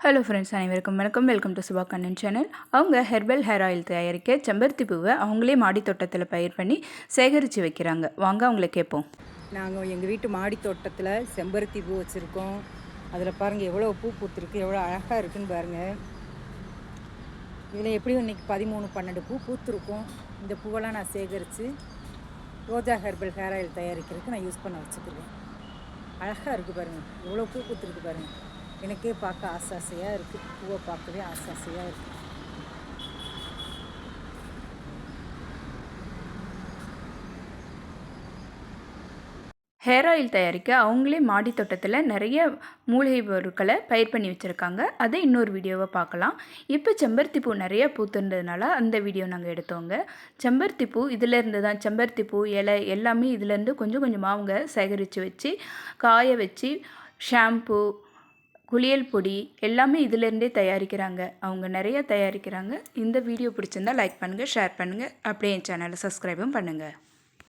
Hello friends, அனைவருக்கும் வணக்கம். Welcome to Subha Kannan channel. அவங்க ஹெர்பல் ஹேர் ஆயில் தயாரிக்க செம்பருத்தி பூவை அவங்களே மாடி தோட்டத்தில் பயிர் பண்ணி சேகரித்து வைக்கிறாங்க. வாங்க அவங்கள கேட்போம். நாங்கள் எங்கள் வீட்டு மாடி தோட்டத்தில் செம்பருத்தி பூ வச்சுருக்கோம். அதில் பாருங்கள் எவ்வளோ பூ பூத்துருக்கு, எவ்வளோ அழகாக இருக்குதுன்னு பாருங்கள். இதில் எப்படியும் இன்றைக்கி 13-12 பூ பூத்துருக்கும். இந்த பூவெல்லாம் நான் சேகரித்து ரோஜா ஹெர்பல் ஹேர் ஆயில் தயாரிக்கிறதுக்கு நான் யூஸ் பண்ண வச்சுக்கிறேன். அழகாக இருக்குது பாருங்கள், எவ்வளோ பூ பூத்துருக்கு பாருங்கள். எனக்கே பார்க்க ஆசையாக இருக்குது, பூவை பார்க்கவே ஆசையாக இருக்குது. ஹேர் ஆயில் தயாரிக்க அவங்களே மாடி தோட்டத்தில் நிறைய மூலிகை பொருட்களை பயிர் பண்ணி வச்சுருக்காங்க. அதை இன்னொரு வீடியோவை பார்க்கலாம். இப்போ செம்பருத்தி பூ நிறைய பூத்துன்றதுனால அந்த வீடியோ நாங்கள் எடுத்தோங்க. செம்பருத்தி பூ இதிலேருந்து தான், செம்பருத்தி பூ இலை எல்லாமே இதிலேருந்து கொஞ்சம் கொஞ்சமாக அவங்க சேகரித்து வச்சு காய வச்சு ஷாம்பு, குளியல் பொடி எல்லாமே இதிலேருந்தே தயாரிக்கிறாங்க. அவங்க நிறைய தயாரிக்கிறாங்க. இந்த வீடியோ பிடிச்சிருந்தால் லைக் பண்ணுங்கள், ஷேர் பண்ணுங்கள், அப்படியே என் சேனலை சப்ஸ்கிரைபும் பண்ணுங்கள்.